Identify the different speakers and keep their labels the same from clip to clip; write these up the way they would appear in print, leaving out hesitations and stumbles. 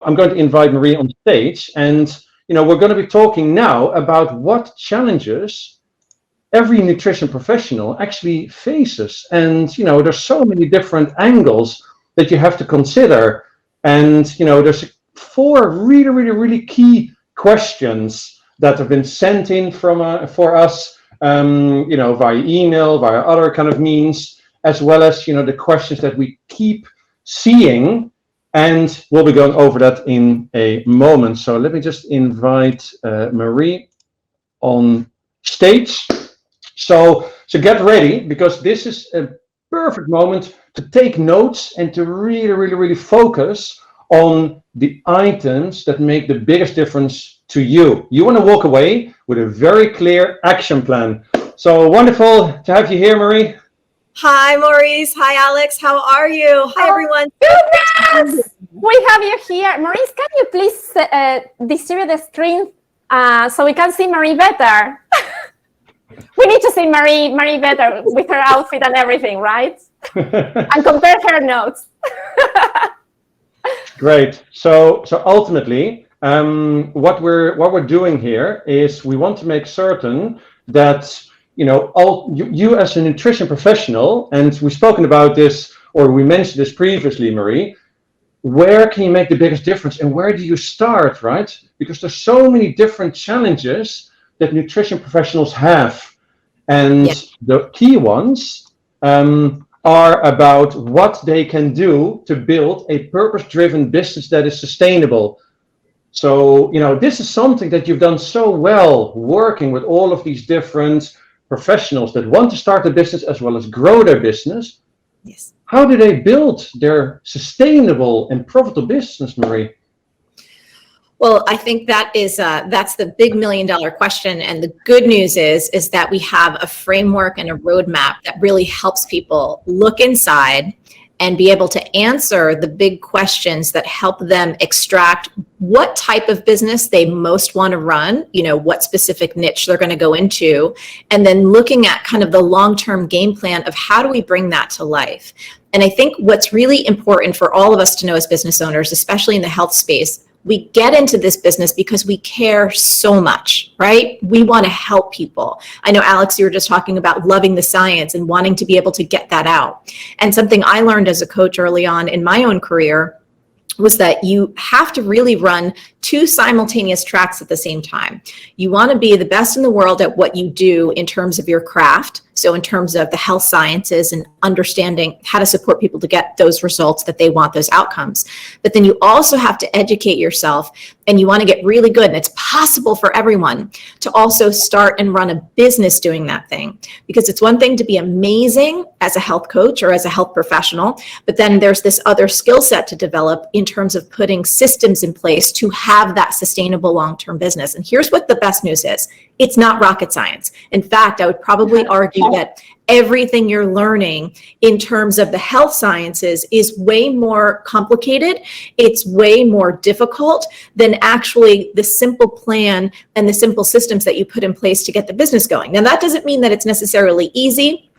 Speaker 1: I'm going to invite Marie on stage, and we're going to be talking now about what challenges every nutrition professional actually faces. And there's so many different angles that you have to consider. And there's 4 really, really, really key questions that have been sent in for us, via email, via other kind of means, as well as the questions that we keep seeing. And we'll be going over that in a moment. So let me just invite Marie on stage. So get ready, because this is a perfect moment to take notes and to really, really, really focus on the items that make the biggest difference to you. You want to walk away with a very clear action plan. So wonderful to have you here, Marie.
Speaker 2: Hi, Maurice. Hi, Alex. How are you? Hi, everyone.
Speaker 3: Goodness! We have you here. Maurice, can you please distribute the screen so we can see Marie better? We need to see Marie better with her outfit and everything, right? And compare her notes.
Speaker 1: Great. So ultimately, what we're doing here is we want to make certain that you as a nutrition professional, and we've spoken about this, or we mentioned this previously, Marie, where can you make the biggest difference and where do you start, right? Because there's so many different challenges that nutrition professionals have. And the key ones are about what they can do to build a purpose-driven business that is sustainable. So, this is something that you've done so well, working with all of these different professionals that want to start a business as well as grow their business.
Speaker 2: Yes.
Speaker 1: How do they build their sustainable and profitable business, Marie?
Speaker 2: Well, I think that's the big $1 million question. And the good news is that we have a framework and a roadmap that really helps people look inside and be able to answer the big questions that help them extract what type of business they most want to run, what specific niche they're going to go into, and then looking at kind of the long-term game plan of how do we bring that to life. And I think what's really important for all of us to know as business owners, especially in the health space, we get into this business because we care so much, right? We want to help people. I know, Alex, you were just talking about loving the science and wanting to be able to get that out. And something I learned as a coach early on in my own career was that you have to really run 2 simultaneous tracks at the same time. You want to be the best in the world at what you do in terms of your craft. So in terms of the health sciences and understanding how to support people to get those results that they want, those outcomes. But then you also have to educate yourself, and you want to get really good. And it's possible for everyone to also start and run a business doing that thing, because it's one thing to be amazing as a health coach or as a health professional, but then there's this other skill set to develop in terms of putting systems in place to have that sustainable long-term business. And here's what the best news is. It's not rocket science. In fact, I would probably argue that everything you're learning in terms of the health sciences is way more complicated. It's way more difficult than actually the simple plan and the simple systems that you put in place to get the business going. Now, that doesn't mean that it's necessarily easy.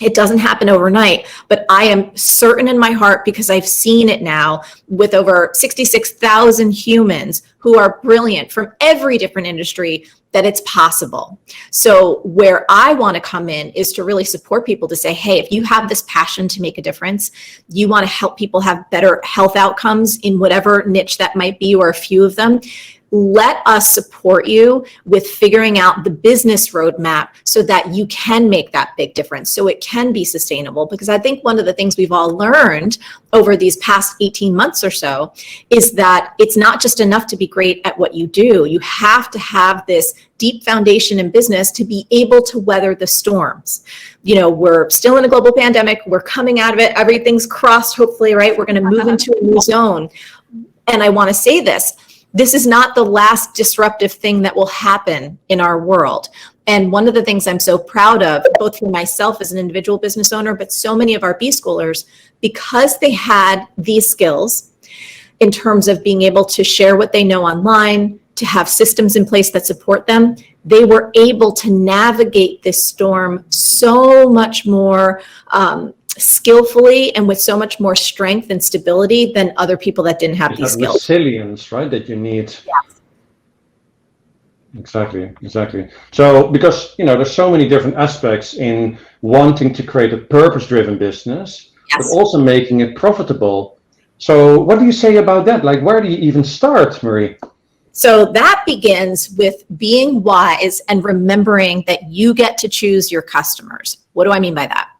Speaker 2: It doesn't happen overnight, but I am certain in my heart, because I've seen it now with over 66,000 humans who are brilliant from every different industry, that it's possible. So where I want to come in is to really support people to say, hey, if you have this passion to make a difference, you want to help people have better health outcomes in whatever niche that might be, or a few of them, let us support you with figuring out the business roadmap so that you can make that big difference, so it can be sustainable. Because I think one of the things we've all learned over these past 18 months or so is that it's not just enough to be great at what you do. You have to have this deep foundation in business to be able to weather the storms. We're still in a global pandemic. We're coming out of it. Everything's crossed, hopefully, right? We're going to move into a new zone. And I want to say this is not the last disruptive thing that will happen in our world. And one of the things I'm so proud of, both for myself as an individual business owner, but so many of our B-schoolers, because they had these skills in terms of being able to share what they know online, to have systems in place that support them, they were able to navigate this storm so much more skillfully and with so much more strength and stability than other people that didn't have these skills.
Speaker 1: Resilience, right, that you need.
Speaker 2: Yes.
Speaker 1: Exactly. So, because, there's so many different aspects in wanting to create a purpose-driven business,
Speaker 2: Yes.
Speaker 1: but also making it profitable. So what do you say about that? Like, where do you even start, Marie?
Speaker 2: So that begins with being wise and remembering that you get to choose your customers. What do I mean by that?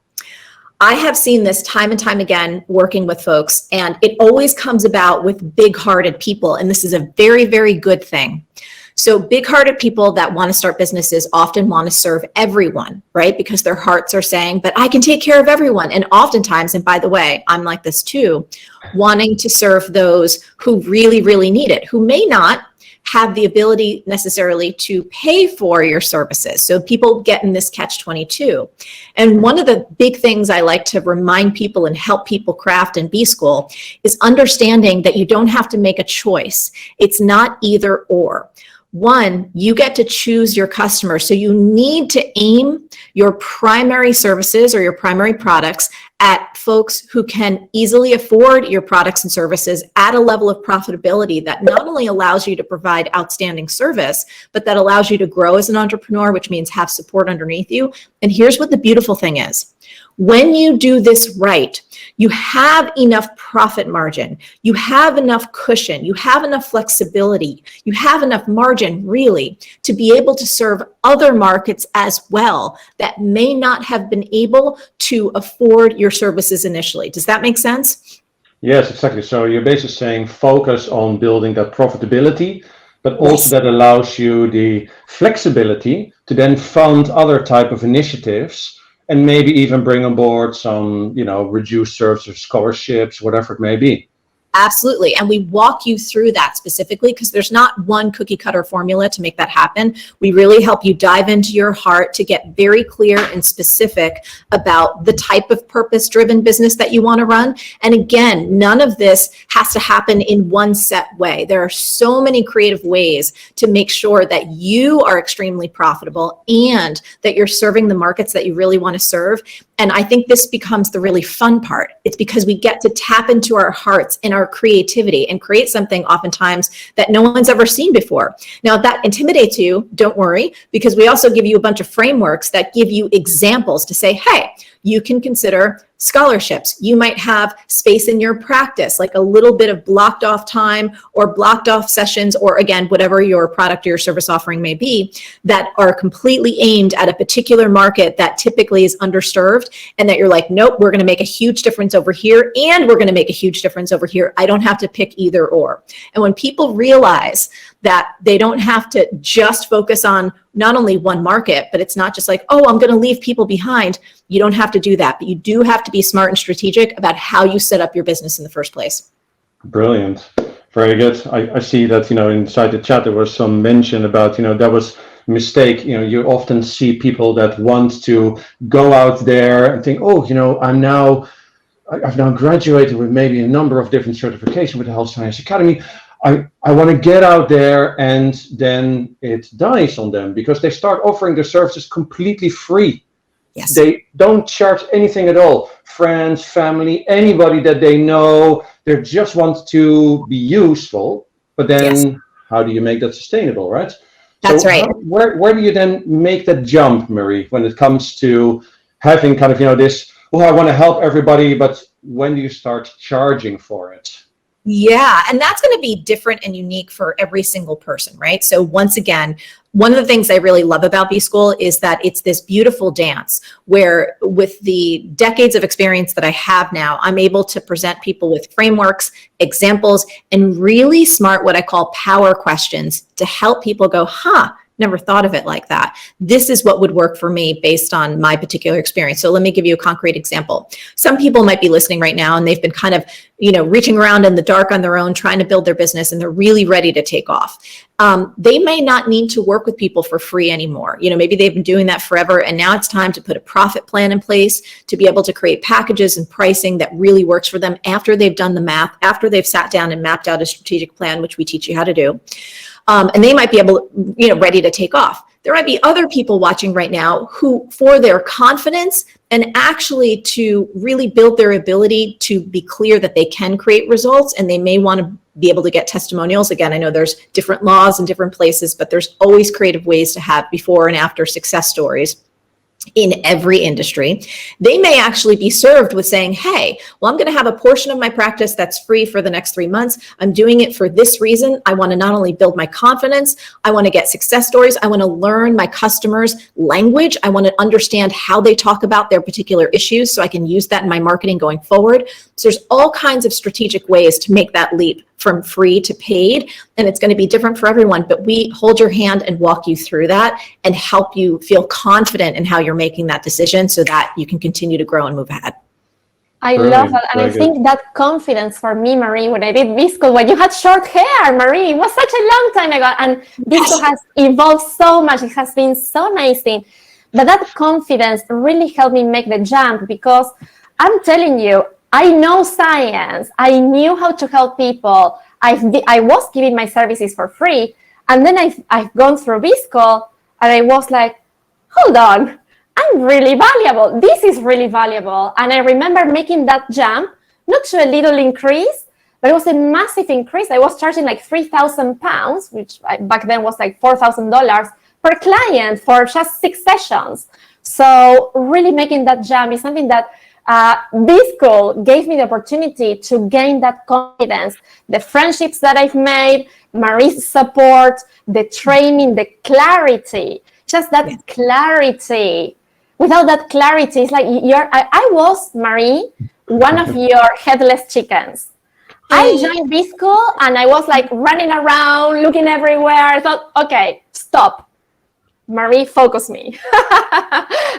Speaker 2: I have seen this time and time again working with folks, and it always comes about with big-hearted people, and this is a very, very good thing. So big-hearted people that want to start businesses often want to serve everyone, right? Because their hearts are saying, but I can take care of everyone. And oftentimes, and by the way, I'm like this too, wanting to serve those who really, really need it, who may not have the ability necessarily to pay for your services. So people get in this catch-22. And one of the big things I like to remind people and help people craft in B-School is understanding that you don't have to make a choice. It's not either or. One, you get to choose your customer. So you need to aim your primary services or your primary products at folks who can easily afford your products and services at a level of profitability that not only allows you to provide outstanding service, but that allows you to grow as an entrepreneur, which means have support underneath you. And here's what the beautiful thing is. When you do this right, you have enough profit margin, you have enough cushion, you have enough flexibility, you have enough margin really to be able to serve other markets as well that may not have been able to afford your services initially. Does that make sense?
Speaker 1: Yes, exactly. So you're basically saying focus on building that profitability, but also that allows you the flexibility to then fund other type of initiatives and maybe even bring on board some, reduced service or scholarships, whatever it may be.
Speaker 2: Absolutely. And we walk you through that specifically because there's not one cookie cutter formula to make that happen. We really help you dive into your heart to get very clear and specific about the type of purpose-driven business that you want to run. And again, none of this has to happen in one set way. There are so many creative ways to make sure that you are extremely profitable and that you're serving the markets that you really want to serve. And I think this becomes the really fun part. It's because we get to tap into our hearts and our creativity and create something oftentimes that no one's ever seen before. Now, if that intimidates you, don't worry, because we also give you a bunch of frameworks that give you examples to say, hey, you can consider scholarships. You might have space in your practice, like a little bit of blocked off time or blocked off sessions, or again, whatever your product or your service offering may be, that are completely aimed at a particular market that typically is underserved, and that you're like, nope, we're going to make a huge difference over here, and we're going to make a huge difference over here. I don't have to pick either or. And when people realize that they don't have to just focus on not only one market, but it's not just like, oh, I'm going to leave people behind. You don't have to do that, but you do have to be smart and strategic about how you set up your business in the first place.
Speaker 1: Brilliant. Very good. I see that, inside the chat, there was some mention about, that was a mistake. You often see people that want to go out there and think, oh, I've now graduated with maybe a number of different certifications with the Health Science Academy. I want to get out there, and then it dies on them because they start offering their services completely free.
Speaker 2: Yes.
Speaker 1: They don't charge anything at all. Friends, family, anybody that they know, they just want to be useful. But then how do you make that sustainable, right?
Speaker 2: That's right.
Speaker 1: Where do you then make that jump, Marie, when it comes to having kind of, this, oh, I want to help everybody, but when do you start charging for it?
Speaker 2: Yeah, and that's going to be different and unique for every single person, right? So once again, one of the things I really love about B-School is that it's this beautiful dance where with the decades of experience that I have now, I'm able to present people with frameworks, examples, and really smart, what I call power questions to help people go, never thought of it like that. This is what would work for me based on my particular experience. So let me give you a concrete example. Some people might be listening right now and they've been kind of, reaching around in the dark on their own, trying to build their business, and they're really ready to take off. They may not need to work with people for free anymore. Maybe they've been doing that forever, and now it's time to put a profit plan in place to be able to create packages and pricing that really works for them after they've done the math, after they've sat down and mapped out a strategic plan, which we teach you how to do. And they might be able, ready to take off. there might be other people watching right now who, for their confidence and actually to really build their ability to be clear that they can create results, and they may want to be able to get testimonials. Again, I know there's different laws in different places, but there's always creative ways to have before and after success stories in every industry. They may actually be served with saying, hey, well, I'm going to have a portion of my practice that's free for the next 3 months. I'm doing it for this reason. I want to not only build my confidence, I want to get success stories. I want to learn my customers' language. I want to understand how they talk about their particular issues so I can use that in my marketing going forward. So there's all kinds of strategic ways to make that leap from free to paid, and it's going to be different for everyone, but we hold your hand and walk you through that and help you feel confident in how you're making that decision so that you can continue to grow and move ahead.
Speaker 3: I love that. And I think that confidence for me, Marie, when I did B-School, when you had short hair, Marie, it was such a long time ago. And B-School has evolved so much. It has been so amazing. But that confidence really helped me make the jump, because I'm telling you, I know science. I knew how to help people. I was giving my services for free. And then I've gone through B-School and I was like, hold on, I'm really valuable. This is really valuable. And I remember making that jump, not to a little increase, but it was a massive increase. I was charging like £3,000, which back then was like $4,000 per client for just 6 sessions. So really making that jump is something that B-School gave me the opportunity to gain that confidence, the friendships that I've made, Marie's support, the training, the clarity, just that clarity. Without that clarity, it's like I was, Marie, one of your headless chickens. I joined B-School and I was like running around, looking everywhere. I thought, okay, stop. Marie, focus me.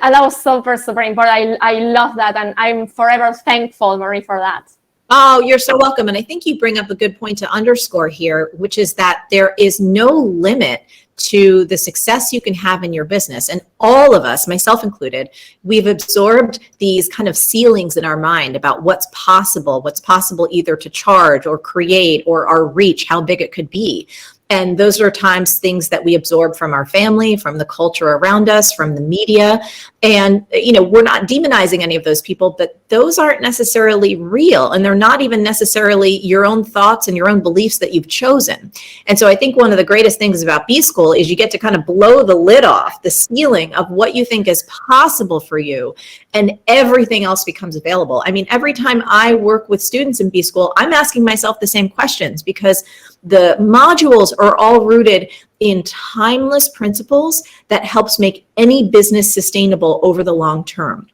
Speaker 3: And that was super, super important. I love that. And I'm forever thankful, Marie, for that.
Speaker 2: Oh, you're so welcome. And I think you bring up a good point to underscore here, which is that there is no limit to the success you can have in your business. And all of us, myself included, we've absorbed these kind of ceilings in our mind about what's possible either to charge or create or our reach, how big it could be. And those are times things that we absorb from our family, from the culture around us, from the media. And, we're not demonizing any of those people, but those aren't necessarily real. And they're not even necessarily your own thoughts and your own beliefs that you've chosen. And so I think one of the greatest things about B-School is you get to kind of blow the lid off, the ceiling of what you think is possible for you, and everything else becomes available. I mean, every time I work with students in B-School, I'm asking myself the same questions, because the modules are all rooted in timeless principles that helps make any business sustainable over the long term.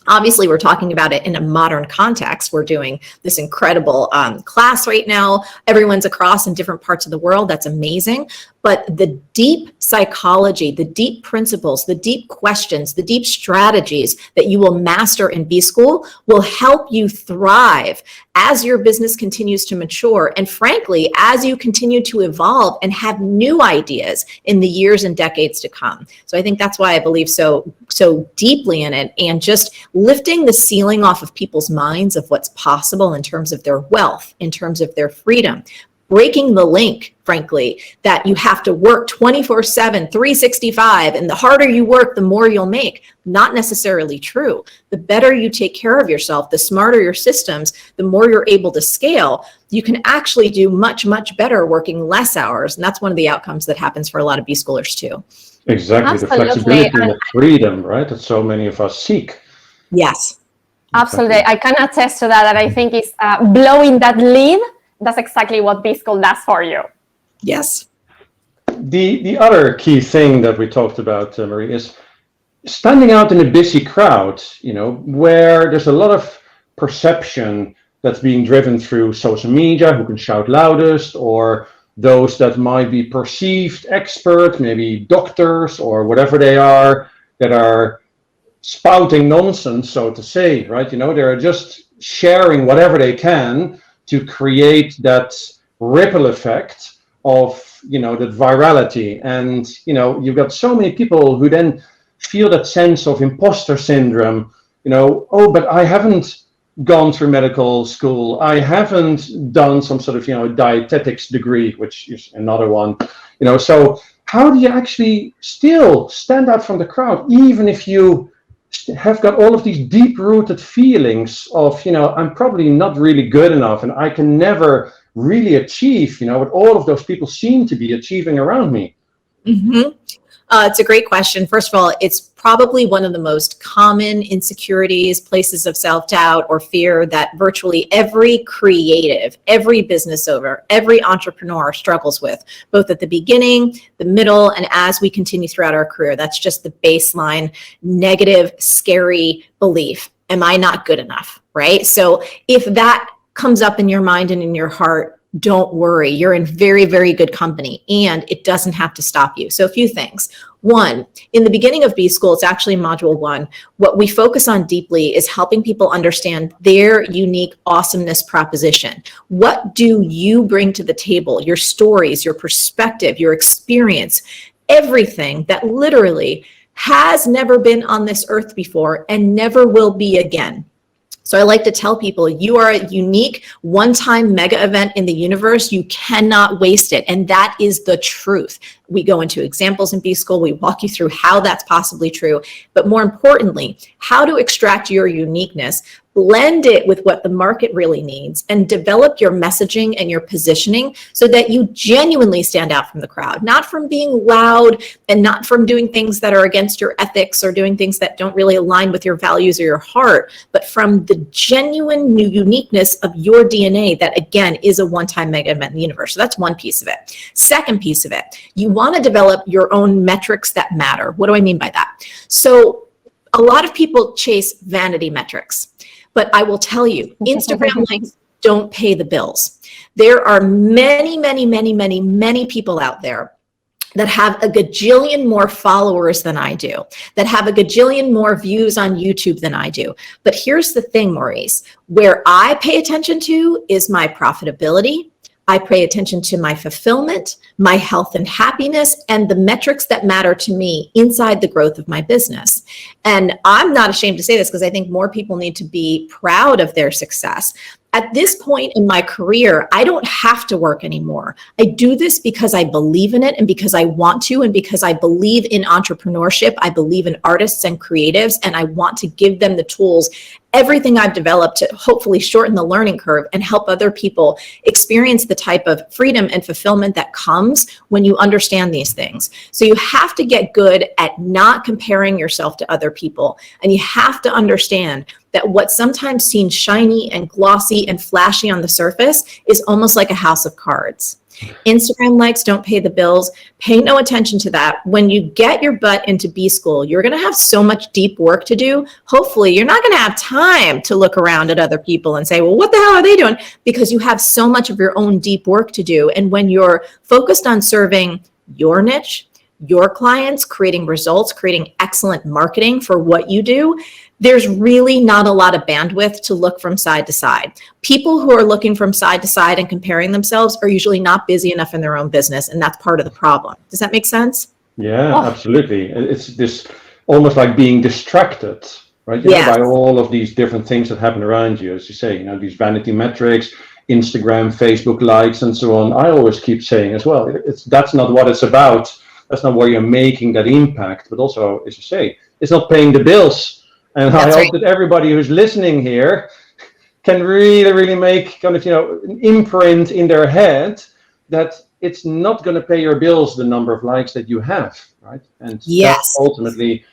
Speaker 2: Obviously, we're talking about it in a modern context. We're doing this incredible class right now. Everyone's across in different parts of the world. That's amazing. But the deep psychology, the deep principles, the deep questions, the deep strategies that you will master in B-School will help you thrive as your business continues to mature. And frankly, as you continue to evolve and have new ideas in the years and decades to come. So I think that's why I believe so deeply in it, and just lifting the ceiling off of people's minds of what's possible in terms of their wealth, in terms of their freedom. Breaking the link, frankly, that you have to work 24/7, 365, and the harder you work, the more you'll make. Not necessarily true. The better you take care of yourself, the smarter your systems, the more you're able to scale, you can actually do much, much better working less hours. And that's one of the outcomes that happens for a lot of B-Schoolers too.
Speaker 1: Exactly.
Speaker 3: Absolutely.
Speaker 1: The flexibility and the freedom, right, that so many of us seek.
Speaker 2: Yes.
Speaker 3: Absolutely. I can attest to that. And I think it's blowing that lid. That's exactly what B-School does for you.
Speaker 2: Yes.
Speaker 1: The other key thing that we talked about, Marie, is standing out in a busy crowd, where there's a lot of perception that's being driven through social media, who can shout loudest, or those that might be perceived expert, maybe doctors or whatever they are, that are spouting nonsense, so to say, right? They're just sharing whatever they can to create that ripple effect of, that virality. And, you've got so many people who then feel that sense of imposter syndrome, oh, but I haven't gone through medical school. I haven't done some sort of, dietetics degree, which is another one, so how do you actually still stand out from the crowd, even if you have got all of these deep-rooted feelings of, I'm probably not really good enough, and I can never really achieve, what all of those people seem to be achieving around me?
Speaker 2: Mm-hmm. It's a great question. First of all, it's probably one of the most common insecurities, places of self-doubt or fear that virtually every creative, every business owner, every entrepreneur struggles with, both at the beginning, the middle, and as we continue throughout our career. That's just the baseline negative, scary belief. Am I not good enough? Right? So if that comes up in your mind and in your heart, don't worry, you're in very, very good company, and it doesn't have to stop you. So a few things. One, in the beginning of B School, it's actually module 1. What we focus on deeply is helping people understand their unique awesomeness proposition. What do you bring to the table? Your stories, your perspective, your experience, everything that literally has never been on this earth before and never will be again. So I like to tell people, you are a unique one-time mega event in the universe. You cannot waste it. And that is the truth. We go into examples in B School. We walk you through how that's possibly true. But more importantly, how to extract your uniqueness, blend it with what the market really needs, and develop your messaging and your positioning so that you genuinely stand out from the crowd, not from being loud and not from doing things that are against your ethics or doing things that don't really align with your values or your heart, but from the genuine new uniqueness of your DNA that, again, is a one-time mega event in the universe. So that's one piece of it. Second piece of it, you want to develop your own metrics that matter. What do I mean by that? So a lot of people chase vanity metrics. But I will tell you, Instagram likes don't pay the bills. There are many, many, many, many, many people out there that have a gajillion more followers than I do, that have a gajillion more views on YouTube than I do. But here's the thing, Maurice, where I pay attention to is my profitability. I pay attention to my fulfillment, my health and happiness, and the metrics that matter to me inside the growth of my business. And I'm not ashamed to say this because I think more people need to be proud of their success. At this point in my career, I don't have to work anymore. I do this because I believe in it and because I want to and because I believe in entrepreneurship. I believe in artists and creatives, and I want to give them the tools, everything I've developed to hopefully shorten the learning curve and help other people experience the type of freedom and fulfillment that comes when you understand these things. So you have to get good at not comparing yourself to other people, and you have to understand that what sometimes seems shiny and glossy and flashy on the surface is almost like a house of cards. Instagram likes don't pay the bills. Pay no attention to that. When you get your butt into B School, you're going to have so much deep work to do. Hopefully, you're not going to have time to look around at other people and say, well, what the hell are they doing? Because you have so much of your own deep work to do. And when you're focused on serving your niche, your clients, creating results, creating excellent marketing for what you do, there's really not a lot of bandwidth to look from side to side. People who are looking from side to side and comparing themselves are usually not busy enough in their own business, and that's part of the problem. Does that make sense?
Speaker 1: Yeah, absolutely. It's this almost like being distracted, right? You know, by all of these different things that happen around you, as you say, these vanity metrics, Instagram, Facebook likes, and so on. I always keep saying as well, that's not what it's about. That's not where you're making that impact. But also, as you say, it's not paying the bills. And I hope that everybody who's listening here can really, really make kind of, an imprint in their head that it's not going to pay your bills the number of likes that you have, right? And that ultimately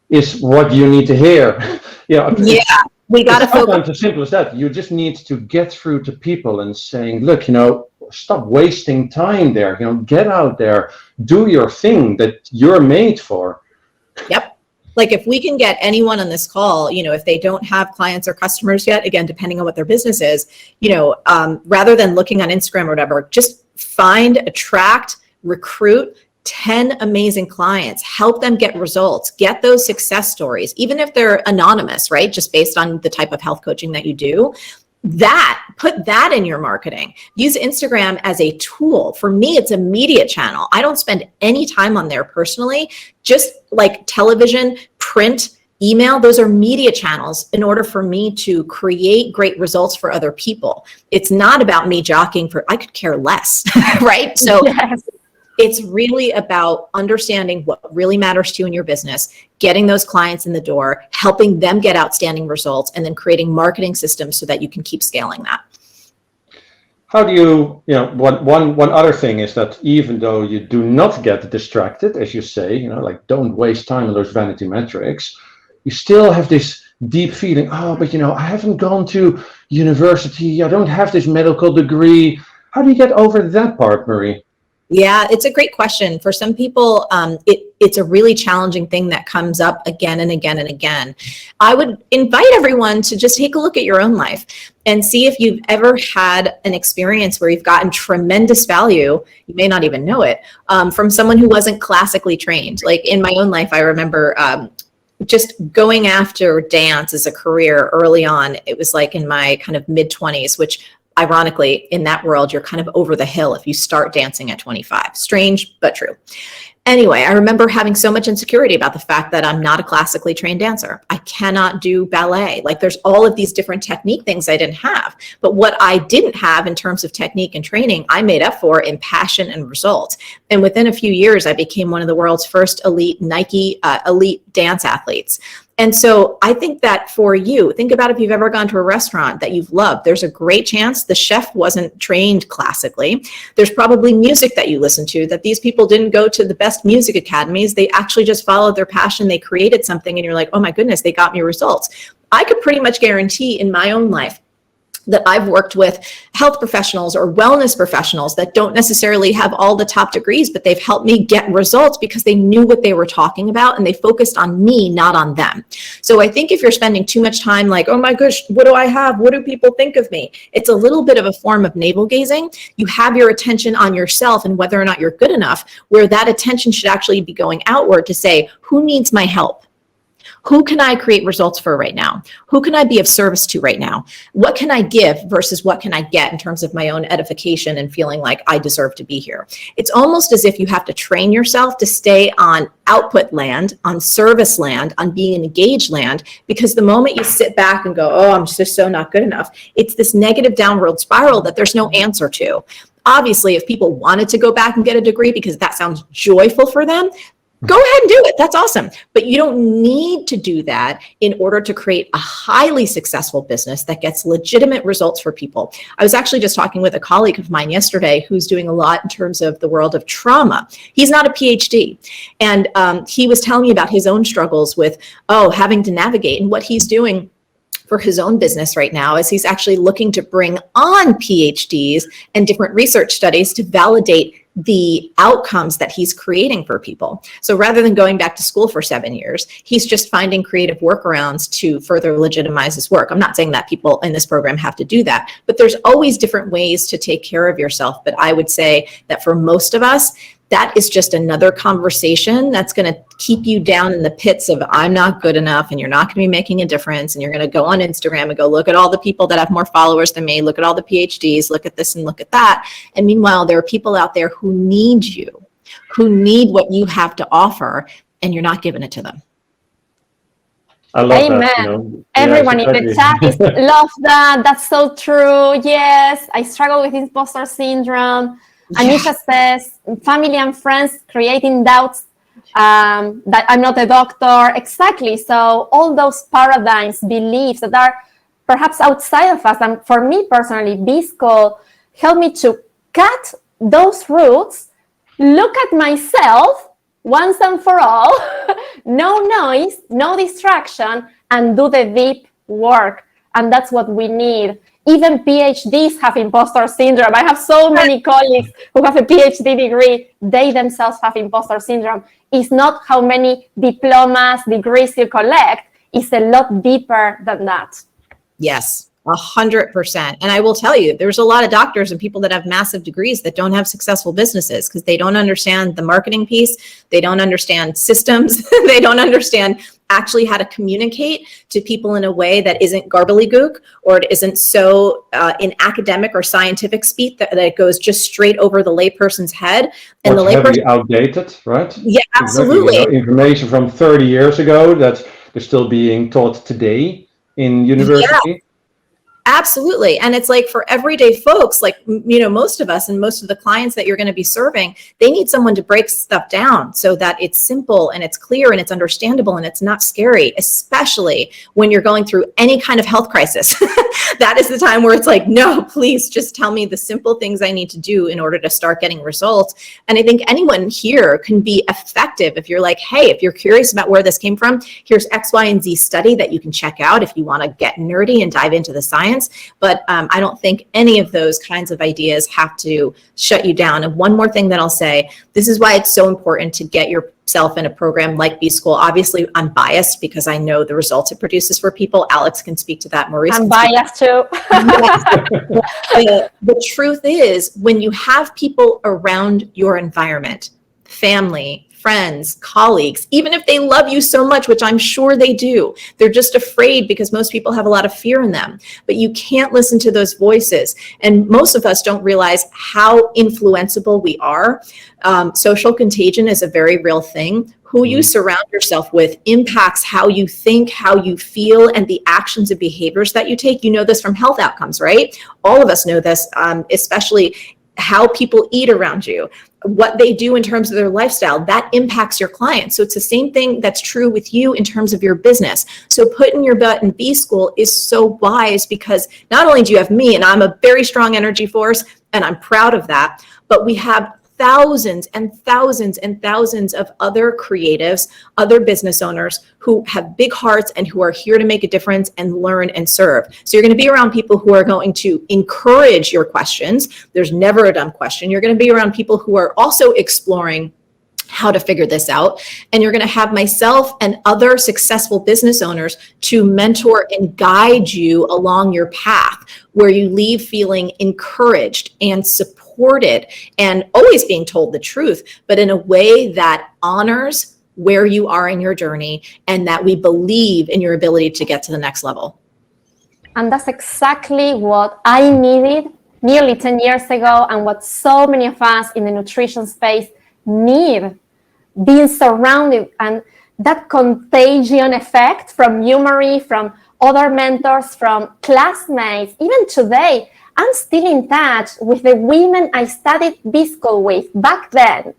Speaker 1: is what you need to hear. We got to focus. Sometimes as simple as that. You just need to get through to people and saying, look, stop wasting time there. Get out there, do your thing that you're made for.
Speaker 2: Yep. Like if we can get anyone on this call, if they don't have clients or customers yet, again, depending on what their business is, rather than looking on Instagram or whatever, just find, attract, recruit 10 amazing clients, help them get results, get those success stories, even if they're anonymous, right? Just based on the type of health coaching that you do. Put that in your marketing. Use Instagram as a tool. For me, it's a media channel. I don't spend any time on there personally, just like television, print, email. Those are media channels in order for me to create great results for other people. It's not about me jockeying for, I could care less, right? So It's really about understanding what really matters to you in your business, getting those clients in the door, helping them get outstanding results, and then creating marketing systems so that you can keep scaling that.
Speaker 1: How do one other thing is that even though you do not get distracted, as you say, like don't waste time on those vanity metrics, you still have this deep feeling, but I haven't gone to university, I don't have this medical degree. How do you get over that part, Marie?
Speaker 2: Yeah, it's a great question. For some people, it's a really challenging thing that comes up again and again and again. I would invite everyone to just take a look at your own life and see if you've ever had an experience where you've gotten tremendous value, you may not even know it, from someone who wasn't classically trained. Like in my own life, I remember just going after dance as a career early on. It was like in my kind of mid-20s, which ironically, in that world, you're kind of over the hill if you start dancing at 25. Strange, but true. Anyway, I remember having so much insecurity about the fact that I'm not a classically trained dancer. I cannot do ballet. Like there's all of these different technique things I didn't have. But what I didn't have in terms of technique and training, I made up for in passion and results. And within a few years, I became one of the world's first elite Nike elite dance athletes. And so I think that for you, think about if you've ever gone to a restaurant that you've loved, there's a great chance the chef wasn't trained classically. There's probably music that you listen to that these people didn't go to the best music academies. They actually just followed their passion. They created something and you're like, oh my goodness, they got me results. I could pretty much guarantee in my own life that I've worked with health professionals or wellness professionals that don't necessarily have all the top degrees, but they've helped me get results because they knew what they were talking about and they focused on me, not on them. So I think if you're spending too much time like, oh my gosh, what do I have? What do people think of me? It's a little bit of a form of navel gazing. You have your attention on yourself and whether or not you're good enough, where that attention should actually be going outward to say, who needs my help? Who can I create results for right now? Who can I be of service to right now? What can I give versus what can I get in terms of my own edification and feeling like I deserve to be here? It's almost as if you have to train yourself to stay on output land, on service land, on being engaged land, because the moment you sit back and go, oh, I'm just so not good enough, it's this negative downward spiral that there's no answer to. Obviously, if people wanted to go back and get a degree because that sounds joyful for them, go ahead and do it. That's awesome. But you don't need to do that in order to create a highly successful business that gets legitimate results for people. I was actually just talking with a colleague of mine yesterday who's doing a lot in terms of the world of trauma. He's not a PhD. And he was telling me about his own struggles with, having to navigate, and what he's doing for his own business right now is he's actually looking to bring on PhDs and different research studies to validate the outcomes that he's creating for people. So rather than going back to school for 7 years, he's just finding creative workarounds to further legitimize his work. I'm not saying that people in this program have to do that, but there's always different ways to take care of yourself. But I would say that for most of us, that is just another conversation that's going to keep you down in the pits of I'm not good enough and you're not going to be making a difference. And you're going to go on Instagram and go, look at all the people that have more followers than me. Look at all the PhDs, look at this and look at that. And meanwhile, there are people out there who need you, who need what you have to offer, and you're not giving it to them.
Speaker 1: I love
Speaker 3: Amen.
Speaker 1: that.
Speaker 3: Everyone in the chat love that. That's so true. Yes, I struggle with imposter syndrome. Anisha says, family and friends creating doubts that I'm not a doctor. Exactly. So all those paradigms, beliefs that are perhaps outside of us. And for me personally, B-School helped me to cut those roots, look at myself once and for all, no noise, no distraction, and do the deep work. And that's what we need. Even PhDs have imposter syndrome. I have so many colleagues who have a PhD degree. They themselves have imposter syndrome. It's not how many diplomas, degrees you collect. It's a lot deeper than that.
Speaker 2: Yes, 100%. And I will tell you, there's a lot of doctors and people that have massive degrees that don't have successful businesses because they don't understand the marketing piece. They don't understand systems. They don't understand actually how to communicate to people in a way that isn't gobbledygook, or it isn't so in academic or scientific speak that it goes just straight over the layperson's head. And the layperson
Speaker 1: outdated, right?
Speaker 2: Yeah, absolutely.
Speaker 1: Exactly. Information from 30 years ago that is still being taught today in university.
Speaker 2: Yeah. Absolutely. And it's like for everyday folks, like, most of us and most of the clients that you're going to be serving, they need someone to break stuff down so that it's simple and it's clear and it's understandable and it's not scary, especially when you're going through any kind of health crisis. That is the time where it's like, no, please just tell me the simple things I need to do in order to start getting results. And I think anyone here can be effective if you're like, hey, if you're curious about where this came from, here's X, Y, and Z study that you can check out if you want to get nerdy and dive into the science. But I don't think any of those kinds of ideas have to shut you down. And one more thing that I'll say, this is why it's so important to get yourself in a program like B-School. Obviously, I'm biased because I know the results it produces for people. Alex can speak to that. Maurice,
Speaker 3: I'm biased too.
Speaker 2: The truth is, when you have people around your environment, family, friends, colleagues, even if they love you so much, which I'm sure they do, they're just afraid because most people have a lot of fear in them. But you can't listen to those voices. And most of us don't realize how influenceable we are. Social contagion is a very real thing. Who you surround yourself with impacts how you think, how you feel, and the actions and behaviors that you take. You know this from health outcomes, right? All of us know this, especially how people eat around you, what they do in terms of their lifestyle, that impacts your clients. So it's the same thing that's true with you in terms of your business. So putting your butt in B-School is so wise because not only do you have me, and I'm a very strong energy force, and I'm proud of that, but we have thousands and thousands and thousands of other creatives, other business owners who have big hearts and who are here to make a difference and learn and serve. So you're going to be around people who are going to encourage your questions. There's never a dumb question. You're going to be around people who are also exploring how to figure this out. And you're going to have myself and other successful business owners to mentor and guide you along your path where you leave feeling encouraged and supported and always being told the truth, but in a way that honors where you are in your journey and that we believe in your ability to get to the next level.
Speaker 3: And that's exactly what I needed nearly 10 years ago and what so many of us in the nutrition space need. Being surrounded and that contagion effect from you, Marie, from other mentors, from classmates. Even today, I'm still in touch with the women I studied B-School with back then.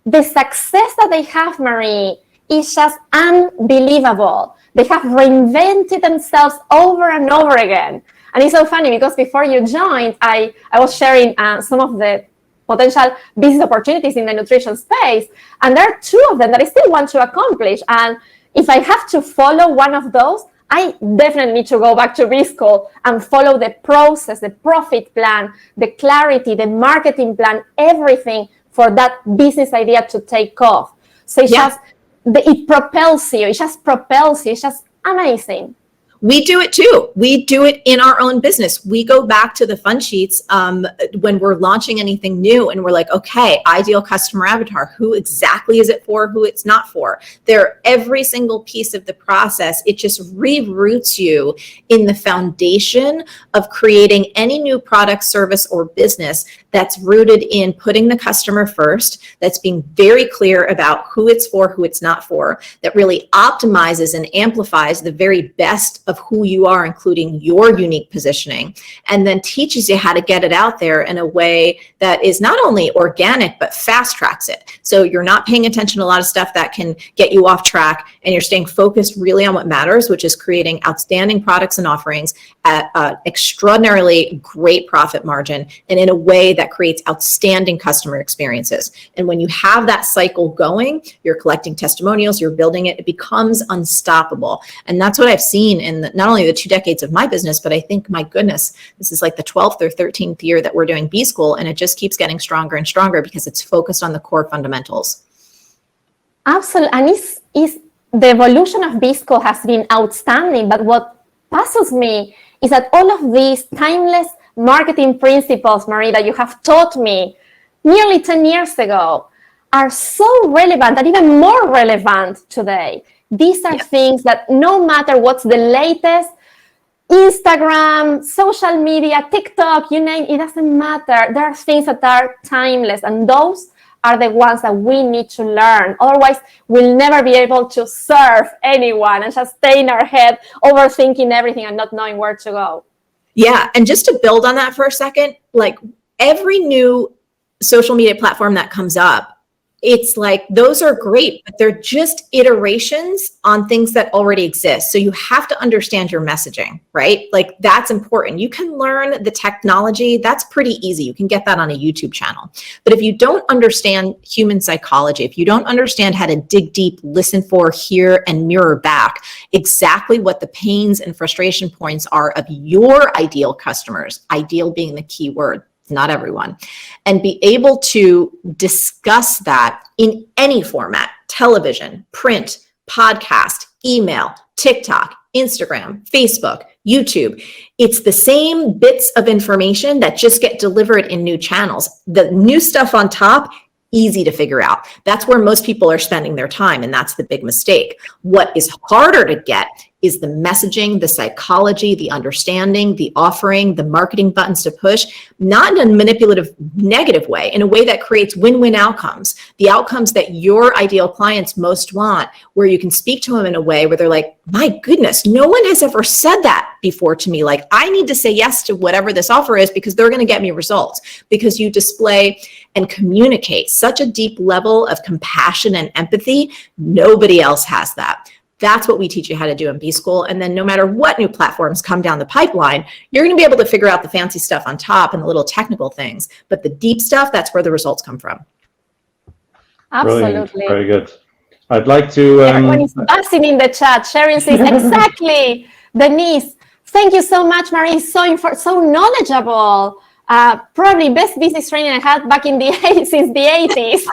Speaker 3: The success that they have, Marie, is just unbelievable. They have reinvented themselves over and over again. And it's so funny because before you joined, I was sharing some of the potential business opportunities in the nutrition space. And there are two of them that I still want to accomplish. And if I have to follow one of those, I definitely need to go back to B-School and follow the process, the profit plan, the clarity, the marketing plan, everything for that business idea to take off. So it's just, it propels you. It just propels you. It's just amazing.
Speaker 2: We do it too. We do it in our own business. We go back to the fun sheets when we're launching anything new and we're like, okay, ideal customer avatar. Who exactly is it for? Who it's not for? They're every single piece of the process. It just reroutes you in the foundation of creating any new product, service, or business that's rooted in putting the customer first, that's being very clear about who it's for, who it's not for, that really optimizes and amplifies the very best of who you are, including your unique positioning, and then teaches you how to get it out there in a way that is not only organic, but fast tracks it. So you're not paying attention to a lot of stuff that can get you off track, and you're staying focused really on what matters, which is creating outstanding products and offerings at an extraordinarily great profit margin and in a way that creates outstanding customer experiences. And when you have that cycle going, you're collecting testimonials, you're building it, it becomes unstoppable. And that's what I've seen in not only the 2 decades of my business, but I think, my goodness, this is like the 12th or 13th year that we're doing B-School, and it just keeps getting stronger and stronger because it's focused on the core fundamentals.
Speaker 3: Absolutely. And it's the evolution of B-School has been outstanding, but what puzzles me is that all of these timeless marketing principles, Marie, that you have taught me nearly 10 years ago are so relevant and even more relevant today. These are things that no matter what's the latest, Instagram, social media, TikTok, you name it, doesn't matter. There are things that are timeless, and those are the ones that we need to learn. Otherwise, we'll never be able to serve anyone and just stay in our head, overthinking everything and not knowing where to go.
Speaker 2: Yeah. And just to build on that for a second, like every new social media platform that comes up, it's like, those are great, but they're just iterations on things that already exist. So you have to understand your messaging, right? Like that's important. You can learn the technology. That's pretty easy. You can get that on a YouTube channel. But if you don't understand human psychology, if you don't understand how to dig deep, listen for, hear, and mirror back exactly what the pains and frustration points are of your ideal customers, ideal being the key word, not everyone, and be able to discuss that in any format, television, print, podcast, email, TikTok, Instagram, Facebook, YouTube. It's the same bits of information that just get delivered in new channels. The new stuff on top, easy to figure out. That's where most people are spending their time, and that's the big mistake. What is harder to get is the messaging, the psychology, the understanding, the offering, the marketing buttons to push, not in a manipulative, negative way, in a way that creates win-win outcomes, the outcomes that your ideal clients most want, where you can speak to them in a way where they're like, my goodness, no one has ever said that before to me. Like, I need to say yes to whatever this offer is because they're going to get me results, because you display and communicate such a deep level of compassion and empathy. Nobody else has that. That's what we teach you how to do in B-School. And then no matter what new platforms come down the pipeline, you're going to be able to figure out the fancy stuff on top and the little technical things. But the deep stuff, that's where the results come from.
Speaker 3: Absolutely.
Speaker 1: Brilliant. Very good. I'd like to...
Speaker 3: Everyone is buzzing in the chat. Sharon says, exactly. Denise, thank you so much, Marie. So knowledgeable. Probably best business training I had back in the since the 80s.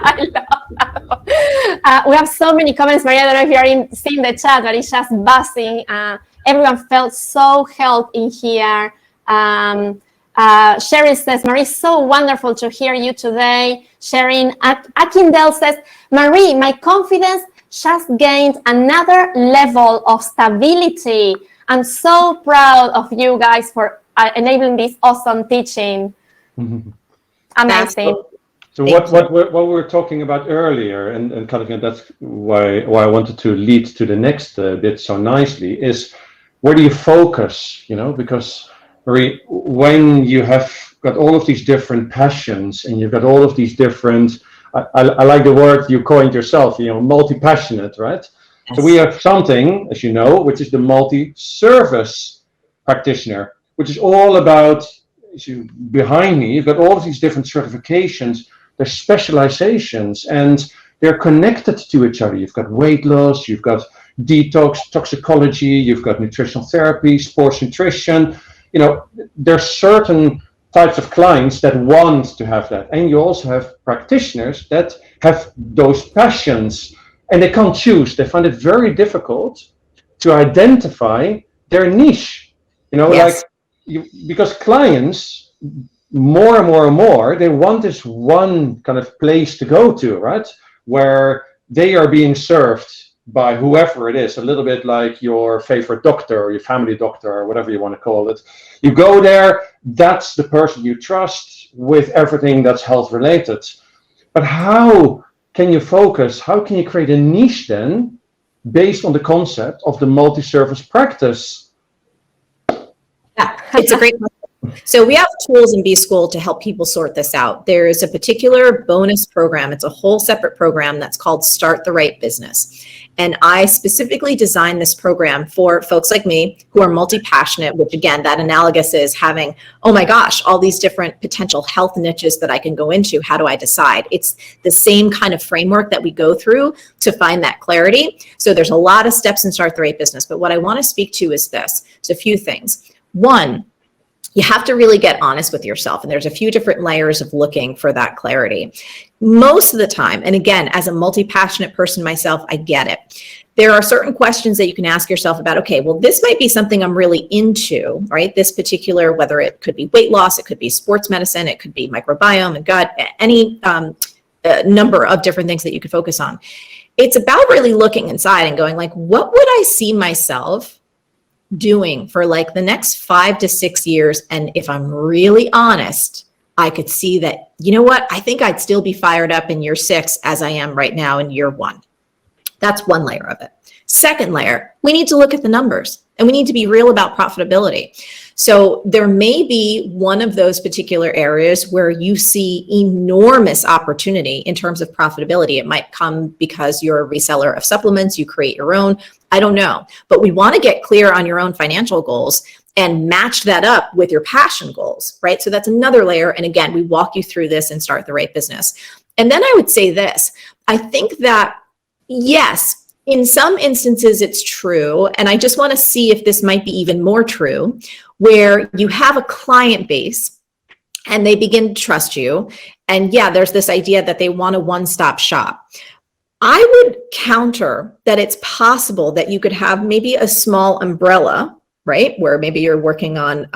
Speaker 3: I love that. We have so many comments, Maria. I don't know if you're seeing the chat, but it's just buzzing. Everyone felt so helped in here. Sherry says, Marie, so wonderful to hear you today. Sharing. Akindel says, Marie, my confidence just gained another level of stability. I'm so proud of you guys for enabling this awesome teaching. Amazing.
Speaker 1: So what we were talking about earlier, and kind of that's why I wanted to lead to the next bit so nicely, is where do you focus? You know, because Marie, when you have got all of these different passions and you've got all of these different, I like the word you coined yourself, you know, multi-passionate, right? Yes. So we have something, as you know, which is the multi-service practitioner, which is all about, behind me, you've got all of these different certifications, there's specializations, and they're connected to each other. You've got weight loss, you've got detox, toxicology, you've got nutritional therapy, sports nutrition. You know, there's certain types of clients that want to have that. And you also have practitioners that have those passions and they can't choose. They find it very difficult to identify their niche. You know, yes. Because clients, more and more, they want this one kind of place to go to, right? Where they are being served by whoever it is, a little bit like your favorite doctor or your family doctor or whatever you want to call it. You go there, that's the person you trust with everything that's health related. But how can you focus? How can you create a niche then based on the concept of the multi-service practice?
Speaker 2: Yeah, it's a great question. So we have tools in B-School to help people sort this out. There is a particular bonus program. It's a whole separate program that's called Start the Right Business. And I specifically designed this program for folks like me who are multi-passionate, which again, that analogous is having, oh my gosh, all these different potential health niches that I can go into. How do I decide? It's the same kind of framework that we go through to find that clarity. So there's a lot of steps in Start the Right Business. But what I want to speak to is this. It's a few things. One, you have to really get honest with yourself. And there's a few different layers of looking for that clarity. Most of the time, and again, as a multi-passionate person myself, I get it. There are certain questions that you can ask yourself about, okay, well, this might be something I'm really into, right? This particular, whether it could be weight loss, it could be sports medicine, it could be microbiome and gut, any number of different things that you could focus on. It's about really looking inside and going like, what would I see myself doing for like the next 5 to 6 years? And if I'm really honest, I could see that, you know what, I think I'd still be fired up in year 6 as I am right now in year 1. That's one layer of it. Second layer, we need to look at the numbers. and we need to be real about profitability. So there may be one of those particular areas where you see enormous opportunity in terms of profitability. It might come because you're a reseller of supplements, you create your own, I don't know. But we want to get clear on your own financial goals and match that up with your passion goals, right? So that's another layer. And again, we walk you through this and Start the Right Business. And then I would say this, I think that, yes, in some instances it's true, and I just want to see if this might be even more true, where you have a client base and they begin to trust you. And yeah, there's this idea that they want a one-stop shop. I would counter that it's possible that you could have maybe a small umbrella, right? Where maybe you're working on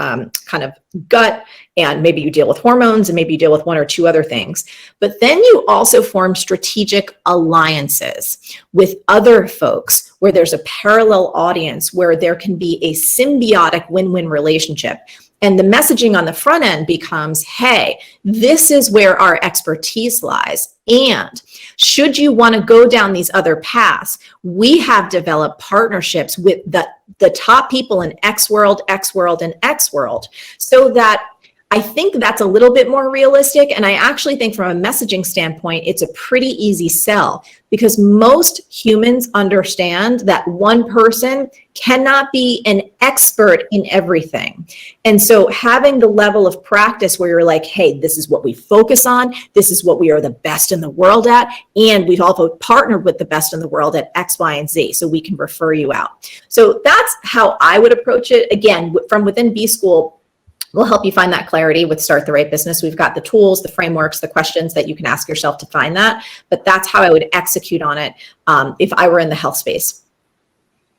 Speaker 2: kind of gut, and maybe you deal with hormones, and maybe you deal with one or two other things. But then you also form strategic alliances with other folks where there's a parallel audience, where there can be a symbiotic win-win relationship. And the messaging on the front end becomes, hey, this is where our expertise lies. And should you want to go down these other paths, we have developed partnerships with the top people in X world, and X world, so that I think that's a little bit more realistic. And I actually think from a messaging standpoint, it's a pretty easy sell, because most humans understand that one person cannot be an expert in everything. And so having the level of practice where you're like, hey, this is what we focus on, this is what we are the best in the world at, and we've also partnered with the best in the world at X, Y, and Z, so we can refer you out. So that's how I would approach it. Again, from within B School, we'll help you find that clarity with Start the Right Business. We've got the tools, the frameworks, the questions that you can ask yourself to find that. But that's how I would execute on it if I were in the health space.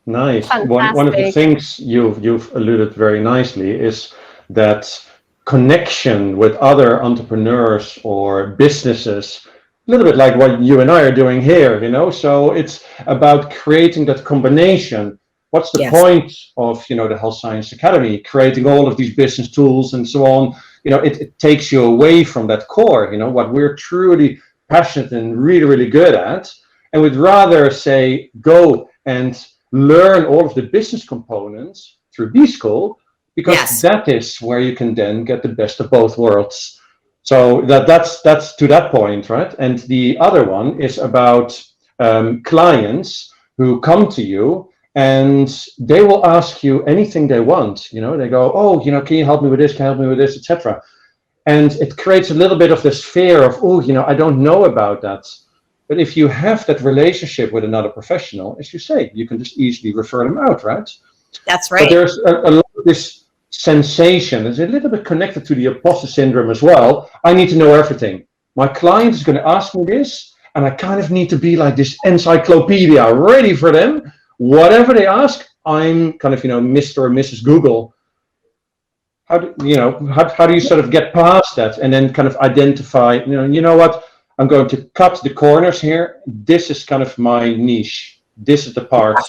Speaker 1: Nice. One of the things you've alluded very nicely is that connection with other entrepreneurs or businesses, a little bit like what you and I are doing here, you know? So it's about creating that combination. What's the point of, the Health Science Academy, creating all of these business tools and so on? It takes you away from that core, what we're truly passionate and really, really good at. And we'd rather say, go and learn all of the business components through B School, because that is where you can then get the best of both worlds. So that's to that point, right? And the other one is about clients who come to you, and they will ask you anything they want. They go, oh, can you help me with this? Can you help me with this, etc. And it creates a little bit of this fear of, oh, I don't know about that. But if you have that relationship with another professional, as you say, you can just easily refer them out, right?
Speaker 2: That's right.
Speaker 1: But there's a lot of this sensation. It's a little bit connected to the imposter syndrome as well. I need to know everything. My client is going to ask me this, and I kind of need to be like this encyclopedia ready for them. Whatever they ask, I'm kind of, Mr. or Mrs. Google. How do you sort of get past that and then kind of identify, you know what, I'm going to cut the corners here. This is kind of my niche. This is the part.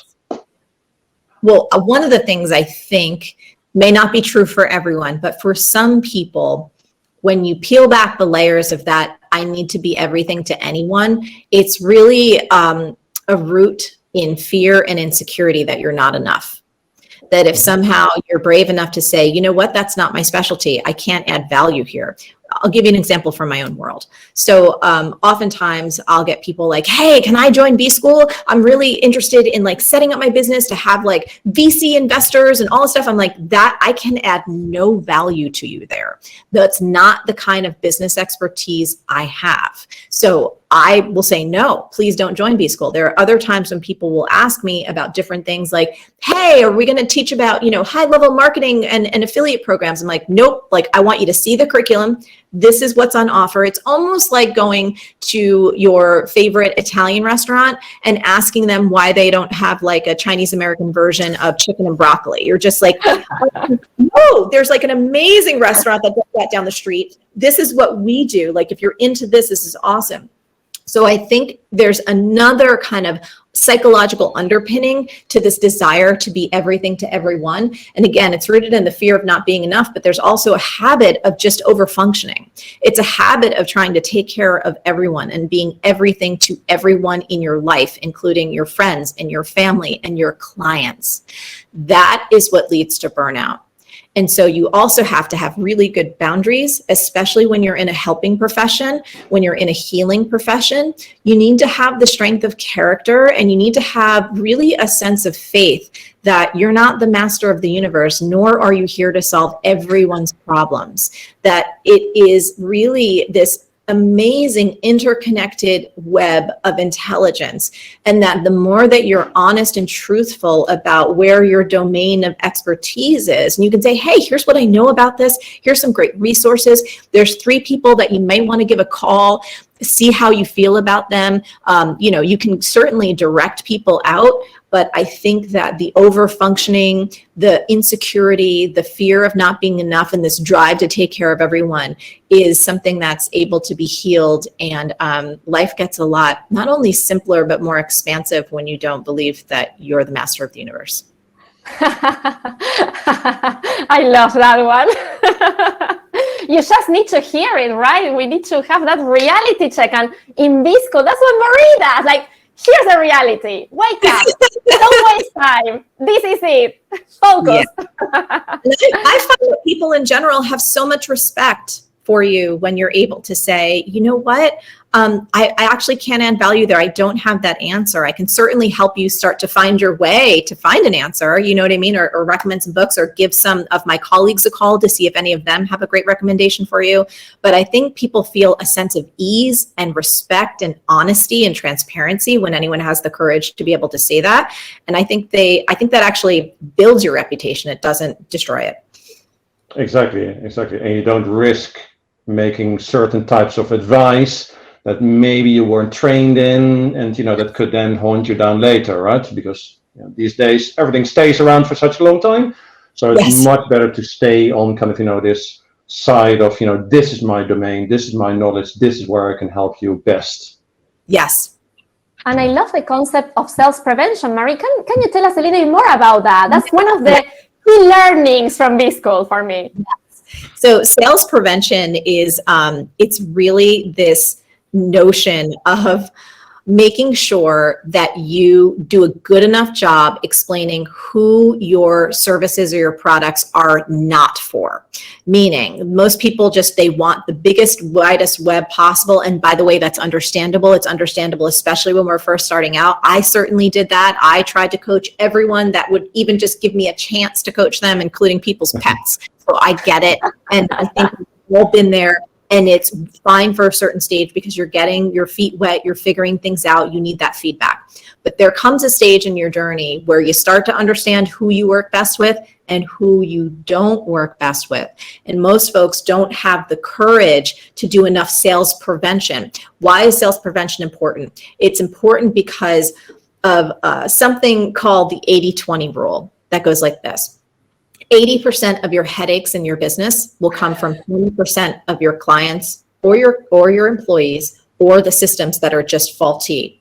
Speaker 2: Well, one of the things I think may not be true for everyone, but for some people, when you peel back the layers of that, I need to be everything to anyone, it's really a root in fear and insecurity that you're not enough. That if somehow you're brave enough to say, you know what, that's not my specialty, I can't add value here. I'll give you an example from my own world. So oftentimes I'll get people like, hey, can I join B School? I'm really interested in like setting up my business to have like VC investors and all this stuff. I'm like, that I can add no value to you there. That's not the kind of business expertise I have. So I will say, no, please don't join B School. There are other times when people will ask me about different things like, hey, are we going to teach about, high level marketing and affiliate programs? I'm like, nope, like I want you to see the curriculum. This is what's on offer. It's almost like going to your favorite Italian restaurant and asking them why they don't have like a Chinese American version of chicken and broccoli. You're just like, no, there's like an amazing restaurant that does that down the street. This is what we do. Like if you're into this, this is awesome. So I think there's another kind of psychological underpinning to this desire to be everything to everyone. And again, it's rooted in the fear of not being enough, but there's also a habit of just over functioning. It's a habit of trying to take care of everyone and being everything to everyone in your life, including your friends and your family and your clients. That is what leads to burnout. And so you also have to have really good boundaries, especially when you're in a helping profession, when you're in a healing profession. You need to have the strength of character, and you need to have really a sense of faith that you're not the master of the universe, nor are you here to solve everyone's problems. That it is really this amazing interconnected web of intelligence, and that the more that you're honest and truthful about where your domain of expertise is, and you can say, hey, here's what I know about this, here's some great resources, there's 3 people that you may want to give a call, see how you feel about them. You can certainly direct people out, but I think that the over-functioning, the insecurity, the fear of not being enough, and this drive to take care of everyone is something that's able to be healed. And life gets a lot, not only simpler, but more expansive when you don't believe that you're the master of the universe.
Speaker 3: I love that one. You just need to hear it, right? We need to have that reality check. And in Visco, that's what Marie does. Like, here's the reality. Wake up. Don't waste time. This is it. Focus.
Speaker 2: Yeah. I find that people in general have so much respect for you when you're able to say, you know what, I actually can't add value there. I don't have that answer. I can certainly help you start to find your way to find an answer, you know what I mean? Or recommend some books, or give some of my colleagues a call to see if any of them have a great recommendation for you. But I think people feel a sense of ease and respect and honesty and transparency when anyone has the courage to be able to say that. And I think that actually builds your reputation. It doesn't destroy it.
Speaker 1: Exactly. And you don't risk making certain types of advice that maybe you weren't trained in, and that could then haunt you down later, right? Because these days everything stays around for such a long time, so it's much better to stay on kind of this side of this is my domain, this is my knowledge, this is where I can help you best.
Speaker 2: Yes.
Speaker 3: And I love the concept of sales prevention. Marie, can you tell us a little bit more about that? That's one of the key learnings from this school for me.
Speaker 2: So sales prevention is, it's really this notion of making sure that you do a good enough job explaining who your services or your products are not for. Meaning, most people they want the biggest, widest web possible. And by the way, that's understandable. It's understandable, especially when we're first starting out. I certainly did that. I tried to coach everyone that would even just give me a chance to coach them, including people's pets. So I get it. And I think we've all been there. And it's fine for a certain stage because you're getting your feet wet, you're figuring things out, you need that feedback. But there comes a stage in your journey where you start to understand who you work best with and who you don't work best with. And most folks don't have the courage to do enough sales prevention. Why is sales prevention important? It's important because of something called the 80-20 rule that goes like this. 80% of your headaches in your business will come from 20% of your clients or your employees or the systems that are just faulty.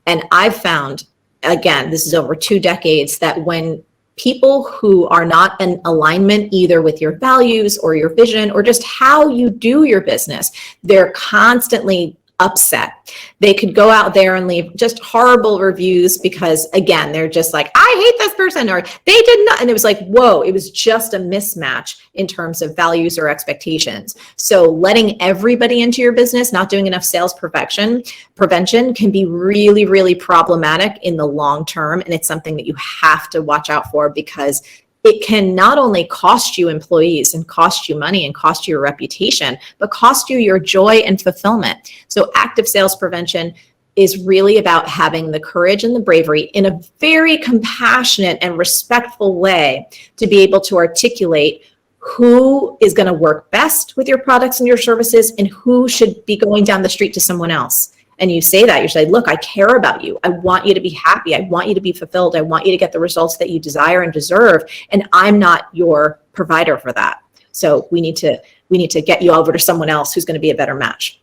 Speaker 2: And I've found, again, this is over 2 decades, that when people who are not in alignment either with your values or your vision or just how you do your business, they're constantly upset. They could go out there and leave just horrible reviews because, again, they're just like, I hate this person, or they did not. And it was like, whoa, it was just a mismatch in terms of values or expectations. So letting everybody into your business, not doing enough sales prevention can be really, really problematic in the long term. And it's something that you have to watch out for, because it can not only cost you employees and cost you money and cost you your reputation, but cost you your joy and fulfillment. So active sales prevention is really about having the courage and the bravery in a very compassionate and respectful way to be able to articulate who is going to work best with your products and your services and who should be going down the street to someone else. And you say that, you say, look, I care about you. I want you to be happy. I want you to be fulfilled. I want you to get the results that you desire and deserve. And I'm not your provider for that. So we need to get you over to someone else who's going to be a better match.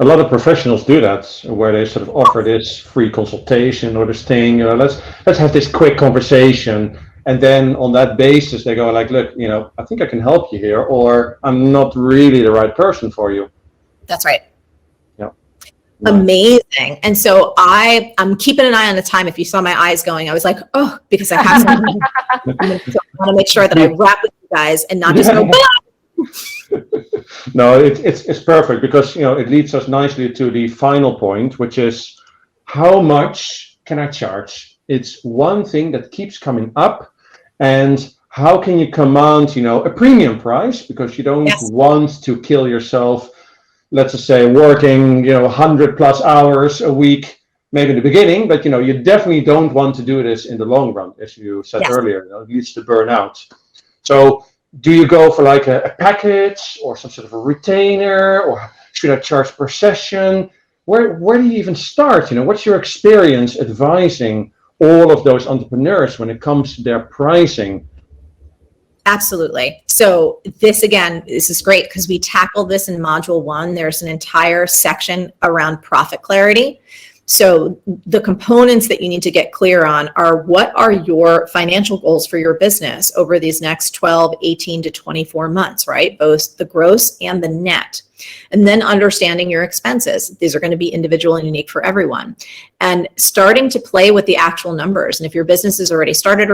Speaker 1: a lot of professionals do that, where they sort of offer this free consultation or this thing, let's have this quick conversation. And then on that basis, they go like, look, I think I can help you here, or I'm not really the right person for you.
Speaker 2: That's right.
Speaker 1: Yeah.
Speaker 2: Amazing. And so I'm keeping an eye on the time. If you saw my eyes going, I was like, oh, because I have something. So I want to make sure that I wrap with you guys and not just go,
Speaker 1: No, it's perfect, because it leads us nicely to the final point, which is how much can I charge? It's one thing that keeps coming up, and how can you command a premium price, because you don't want to kill yourself, let's just say working 100+ hours a week, maybe in the beginning, but you definitely don't want to do this in the long run, as you said earlier. It leads to burnout. So do you go for like a package or some sort of a retainer, or should I charge per session? Where do you even start? What's your experience advising all of those entrepreneurs when it comes to their pricing?
Speaker 2: Absolutely. So this is great because we tackled this in module 1. There's an entire section around profit clarity. So the components that you need to get clear on are, what are your financial goals for your business over these next 12, 18 to 24 months, right? Both the gross and the net. And then understanding your expenses. These are going to be individual and unique for everyone. And starting to play with the actual numbers. And if your business is already started,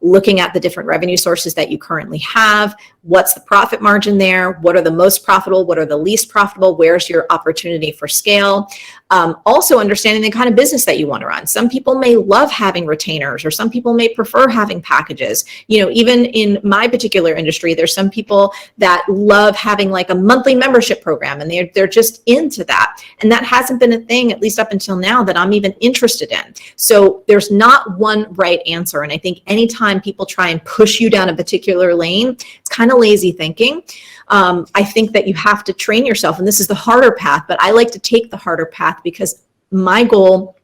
Speaker 2: looking at the different revenue sources that you currently have, what's the profit margin there? What are the most profitable? What are the least profitable? Where's your opportunity for scale? Also understanding the kind of business that you want to run. Some people may love having retainers, or some people may prefer having packages. Even in my particular industry, there's some people that love having like a monthly membership program, and they're just into that. And that hasn't been a thing, at least up until now, that I'm even interested in. So there's not one right answer. And I think anytime people try and push you down a particular lane, it's kind of lazy thinking. I think that you have to train yourself, and this is the harder path, but I like to take the harder path because my goal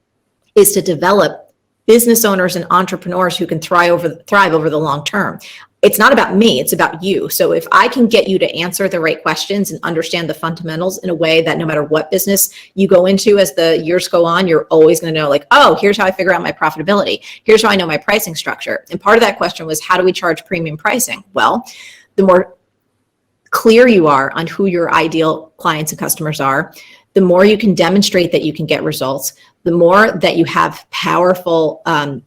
Speaker 2: is to develop business owners and entrepreneurs who can thrive over the long term. It's not about me, it's about you. So if I can get you to answer the right questions and understand the fundamentals in a way that no matter what business you go into as the years go on, you're always going to know, like, oh, here's how I figure out my profitability. Here's how I know my pricing structure. And part of that question was, how do we charge premium pricing? Well, the more clear you are on who your ideal clients and customers are, the more you can demonstrate that you can get results, the more that you have powerful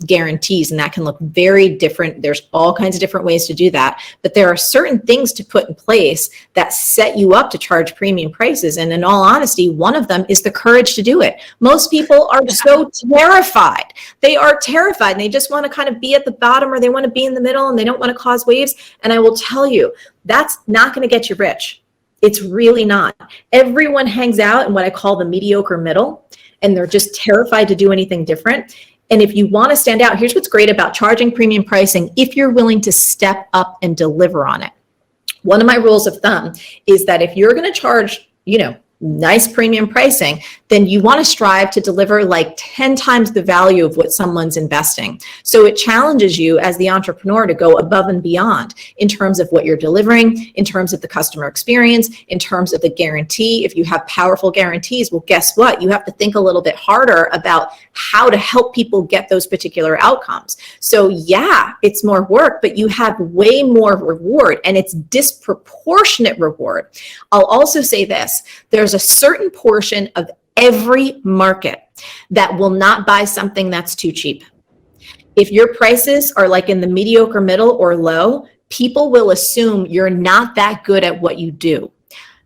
Speaker 2: guarantees, and that can look very different. There's all kinds of different ways to do that, but there are certain things to put in place that set you up to charge premium prices. And in all honesty, one of them is the courage to do it. Most people are so terrified. They are terrified, and they just want to kind of be at the bottom, or they want to be in the middle, and they don't want to cause waves. And I will tell you, that's not going to get you rich. It's really not. Everyone hangs out in what I call the mediocre middle, and they're just terrified to do anything different. And if you want to stand out, here's what's great about charging premium pricing if you're willing to step up and deliver on it. One of my rules of thumb is that if you're going to charge, nice premium pricing, then you want to strive to deliver like 10 times the value of what someone's investing. So it challenges you as the entrepreneur to go above and beyond in terms of what you're delivering, in terms of the customer experience, in terms of the guarantee. If you have powerful guarantees, well, guess what? You have to think a little bit harder about how to help people get those particular outcomes. So yeah, it's more work, but you have way more reward, and it's disproportionate reward. I'll also say this, there's a certain portion of every market that will not buy something that's too cheap. If your prices are like in the mediocre middle or low, people will assume you're not that good at what you do.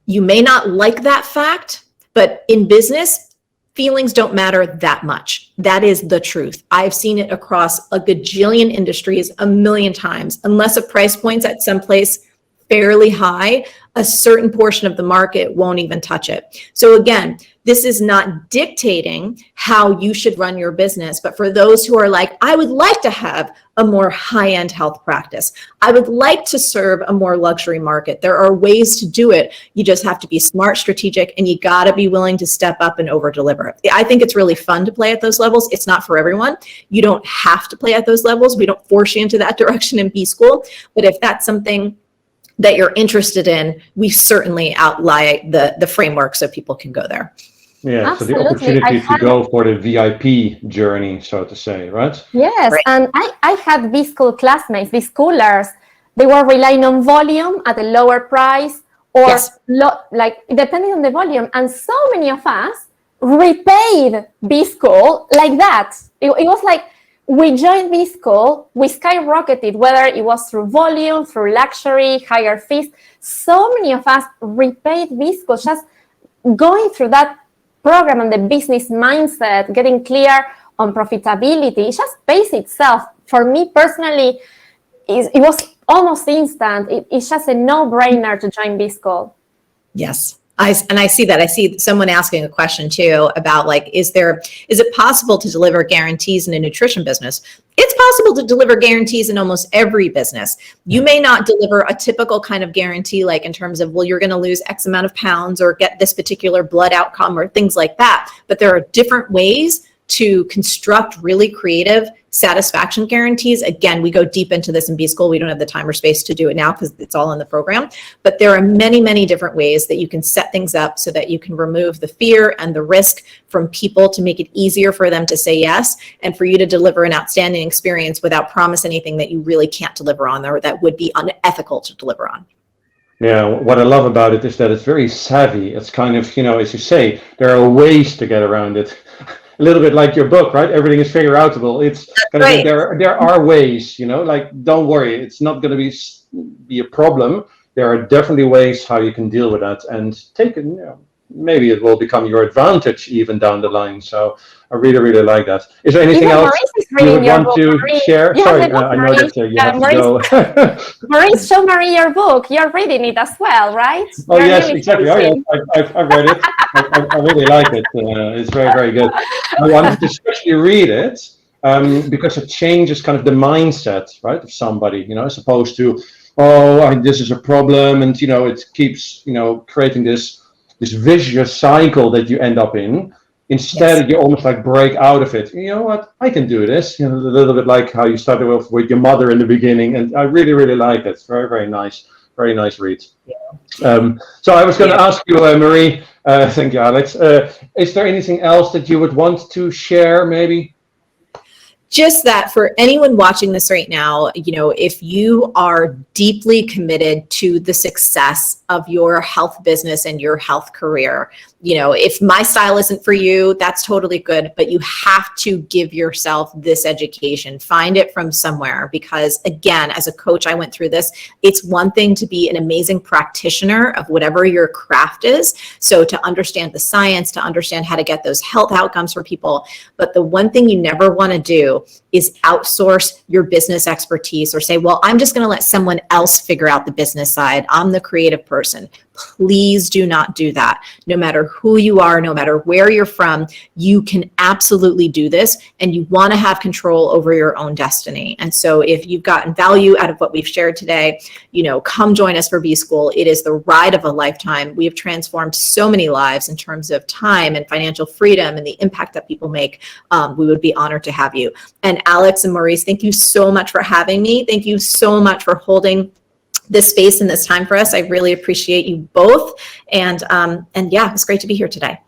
Speaker 2: You may not like that fact, but in business, feelings don't matter that much. That is the truth. I've seen it across a gajillion industries a million times. Unless a price point's at some place fairly high, a certain portion of the market won't even touch it. So again, this is not dictating how you should run your business, but for those who are like, I would like to have a more high-end health practice, I would like to serve a more luxury market, there are ways to do it. You just have to be smart, strategic, and you got to be willing to step up and over-deliver. I think it's really fun to play at those levels. It's not for everyone. You don't have to play at those levels. We don't force you into that direction in B school, but if that's something that you're interested in, we certainly outline the framework so people can go there.
Speaker 1: Yeah, so the
Speaker 3: Absolutely.
Speaker 1: opportunity to go for the VIP journey, so to say, right?
Speaker 3: Yes,
Speaker 2: Right.
Speaker 3: and I had B-School classmates, B-Schoolers, they were relying on volume at a lower price, or
Speaker 2: Yes.
Speaker 3: like depending on the volume. And so many of us repaid B-School like that. It was like we joined B-School, we skyrocketed, whether it was through volume, through luxury, higher fees. So many of us repaid B-School just going through that program and the business mindset, getting clear on profitability. It just pays itself. For me personally, it was almost instant. It's just a no-brainer to join B-School.
Speaker 2: Yes. I see that. I see someone asking a question too about like, is it possible to deliver guarantees in a nutrition business? It's possible to deliver guarantees in almost every business. You may not deliver a typical kind of guarantee, like in terms of, well, you're going to lose X amount of pounds or get this particular blood outcome or things like that. But there are different ways to construct really creative satisfaction guarantees. Again, we go deep into this in B-School. We don't have the time or space to do it now because it's all in the program. But there are many, many different ways that you can set things up so that you can remove the fear and the risk from people to make it easier for them to say yes, and for you to deliver an outstanding experience without promise anything that you really can't deliver on or that would be unethical to deliver on.
Speaker 1: Yeah, what I love about it is that it's very savvy. It's kind of, as you say, there are ways to get around it. A little bit like your book, right? Everything is figure outable. It's kind
Speaker 2: right.
Speaker 1: of, there are ways, like don't worry, it's not going to be a problem. There are definitely ways how you can deal with that and take it. Maybe it will become your advantage even down the line. So I really, really like that. Is there anything else you would want to share? Sorry, I know that you have to go.
Speaker 3: Maurice, show Marie your book. You're reading it as well, right?
Speaker 1: Oh, yes, exactly. Oh, yes, I've read it. I really like it. It's very, very good. I wanted to especially read it because it changes kind of the mindset, right, of somebody, as opposed to, this is a problem, and, it keeps, creating this vicious cycle that you end up in. Instead, you almost like break out of it. You know what? I can do this. A little bit like how you started with your mother in the beginning, and I really, really like it. It's very, very nice. Very nice read. Yeah. So I was going to ask you, Marie. Thank you, Alex. Is there anything else that you would want to share, maybe?
Speaker 2: Just that for anyone watching this right now, if you are deeply committed to the success of your health business and your health career, if my style isn't for you, that's totally good, but you have to give yourself this education. Find it from somewhere, because again, as a coach, I went through this. It's one thing to be an amazing practitioner of whatever your craft is. So to understand the science, to understand how to get those health outcomes for people. But the one thing you never want to do is outsource your business expertise or say, well, I'm just going to let someone else figure out the business side. I'm the creative person. Please do not do that. No matter who you are, no matter where you're from, you can absolutely do this, and you want to have control over your own destiny. And so if you've gotten value out of what we've shared today, come join us for B-School. It is the ride of a lifetime. We have transformed so many lives in terms of time and financial freedom and the impact that people make. We would be honored to have you. And Alex and Maurice, thank you so much for having me. Thank you so much for holding this space and this time for us. I really appreciate you both. And yeah, it was great to be here today.